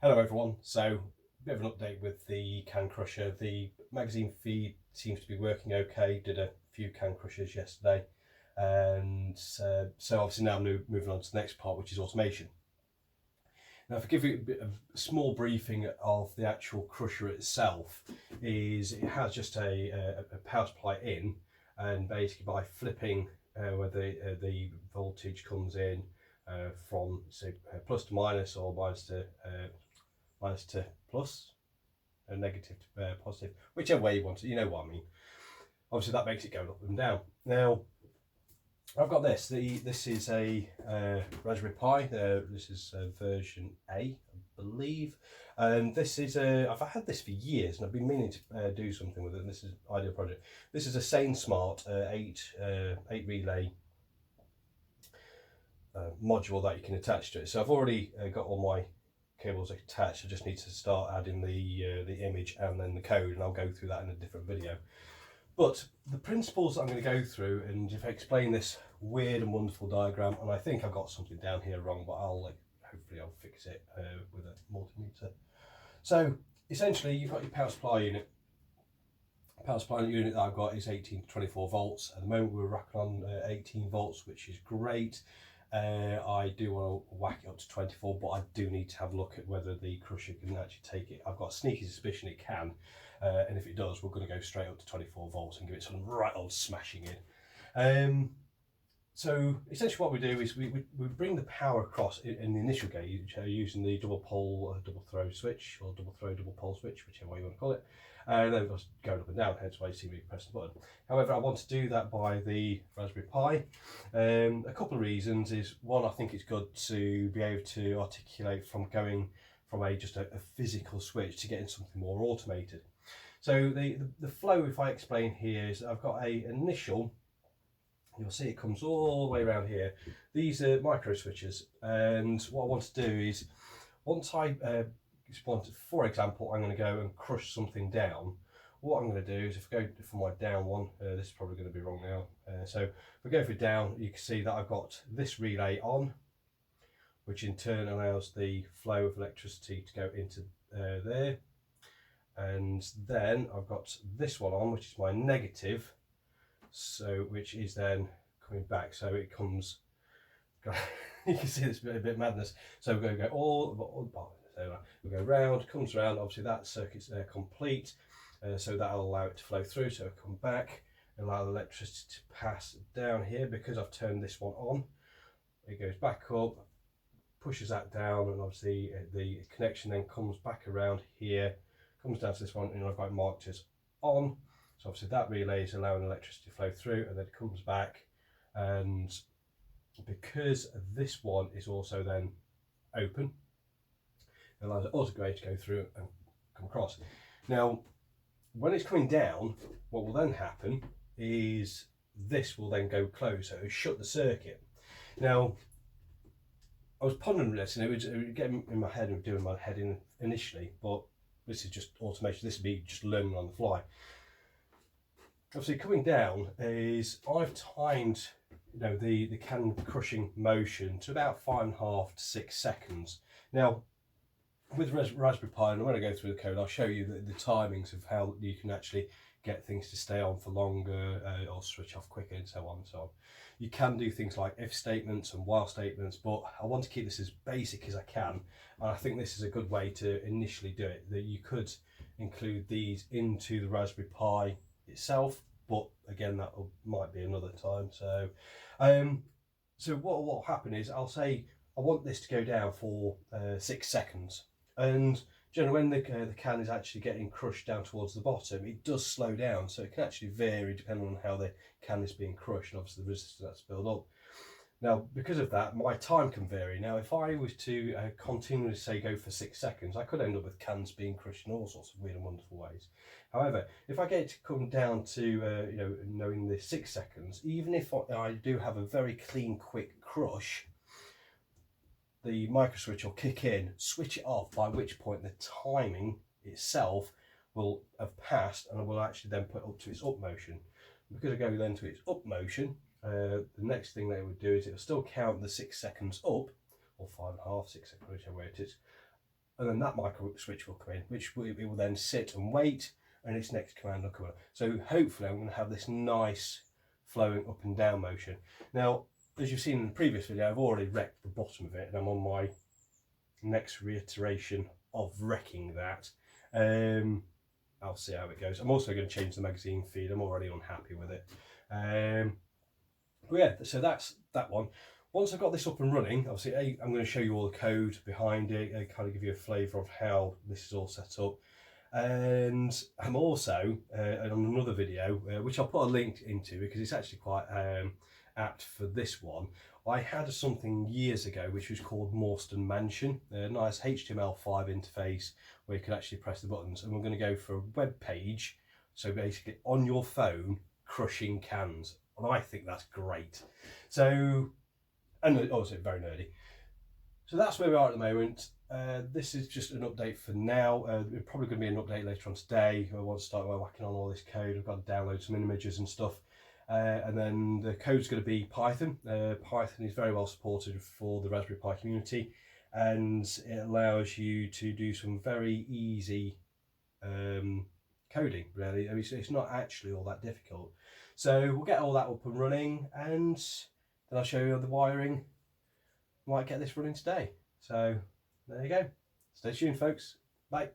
Hello everyone, so a bit of an update with the can crusher. The magazine feed seems to be working okay, did a few can crushers yesterday, and so obviously now moving on to the next part, which is automation. Now if I give you a small briefing of the actual crusher itself, is it has just a power supply in, and basically by flipping where the voltage comes in from say plus to minus or minus to plus, and negative to positive, whichever way you want it, you know what I mean. Obviously that makes it go up and down. Now I've got this, this is a Raspberry Pi, this is version A, I believe, and this is I've had this for years and I've been meaning to do something with it, and this is an ideal project. This is a Sainsmart 8 relay module that you can attach to it. So I've already got all my cables attached. I just need to start adding the image and then the code, and I'll go through that in a different video. But the principles that I'm going to go through, and if I explain this weird and wonderful diagram, and I think I've got something down here wrong, but hopefully I'll fix it with a multimeter. So essentially you've got your power supply unit. Power supply unit that I've got is 18 to 24 volts. At the moment we're racking on 18 volts, which is great. I do want to whack it up to 24, but I do need to have a look at whether the crusher can actually take it. I've got a sneaky suspicion it can, and if it does, we're going to go straight up to 24 volts and give it some right old smashing in. So essentially what we do is we bring the power across in the initial gauge using the double throw switch, or double throw double pole switch, whichever way you want to call it. And then it's going up and down, hence why you see me press the button. However, I want to do that by the Raspberry Pi. A couple of reasons is, one, I think it's good to be able to articulate from going from just a physical switch to getting something more automated. So the flow, if I explain here, is I've got an initial, you'll see it comes all the way around here. These are micro switches, and what I want to do is, once I for example, I'm going to go and crush something down. What I'm going to do is, if I go for my down one, this is probably going to be wrong now. So if I go for down, you can see that I've got this relay on, which in turn allows the flow of electricity to go into there. And then I've got this one on, which is my negative, so which is then coming back. So it comes, you can see this a bit madness. So we're going to go all so we'll go round, comes round. Obviously that circuit's complete, so that'll allow it to flow through. So it'll come back and allow the electricity to pass down here. Because I've turned this one on, it goes back up, pushes that down, and obviously the connection then comes back around here, comes down to this one, and I've got it marked as on. So obviously that relay is allowing electricity to flow through, and then it comes back, and because this one is also then open, it allows the autograde to go through and come across. Now when it's coming down, what will then happen is this will then go closed, so it'll shut the circuit. Now I was pondering this, and it was getting in my head and doing my head in initially, but this is just automation. This would be just learning on the fly. Obviously coming down is, I've timed the can crushing motion to about 5.5 to 6 seconds. Now with Raspberry Pi, and when I go through the code, I'll show you the timings of how you can actually get things to stay on for longer or switch off quicker, and so on and so on. You can do things like if statements and while statements, but I want to keep this as basic as I can, and I think this is a good way to initially do it. That you could include these into the Raspberry Pi itself, but again that might be another time. So so what will happen is, I'll say I want this to go down for 6 seconds, and generally when the can is actually getting crushed down towards the bottom, it does slow down, so it can actually vary depending on how the can is being crushed, and obviously the resistance that's built up. Now because of that, my time can vary. Now if I was to continually say go for 6 seconds, I could end up with cans being crushed in all sorts of weird and wonderful ways. However, if I get it to come down to knowing the 6 seconds, even if I do have a very clean quick crush, the micro switch will kick in, switch it off, by which point the timing itself will have passed, and will actually then put up to its up motion. Because I go then to its up motion, the next thing they would do is it'll still count the 6 seconds up, or 5.5, 6 seconds, whichever way it is, and then that micro switch will come in, which it will then sit and wait, and its next command will come up. So hopefully I'm going to have this nice flowing up and down motion. Now, as you've seen in the previous video, I've already wrecked the bottom of it, and I'm on my next reiteration of wrecking that. I'll see how it goes. I'm also going to change the magazine feed. I'm already unhappy with it. But yeah, so that's that one. Once I've got this up and running, obviously I'm going to show you all the code behind it, kind of give you a flavour of how this is all set up. And I'm also on another video, which I'll put a link into because it's actually quite apt for this one. I had something years ago which was called Morstan Mansion, a nice HTML5 interface where you can actually press the buttons, and we're going to go for a web page, so basically on your phone crushing cans, and I think that's great. So, and also very nerdy. So that's where we are at the moment. This is just an update for now. There's probably going to be an update later on today. I want to start whacking on all this code. I've got to download some images and stuff. And then the code's going to be Python. Python is very well supported for the Raspberry Pi community, and it allows you to do some very easy coding, really. I mean, it's not actually all that difficult. So we'll get all that up and running, and then I'll show you the wiring. Might get this running today. So there you go. Stay tuned, folks. Bye.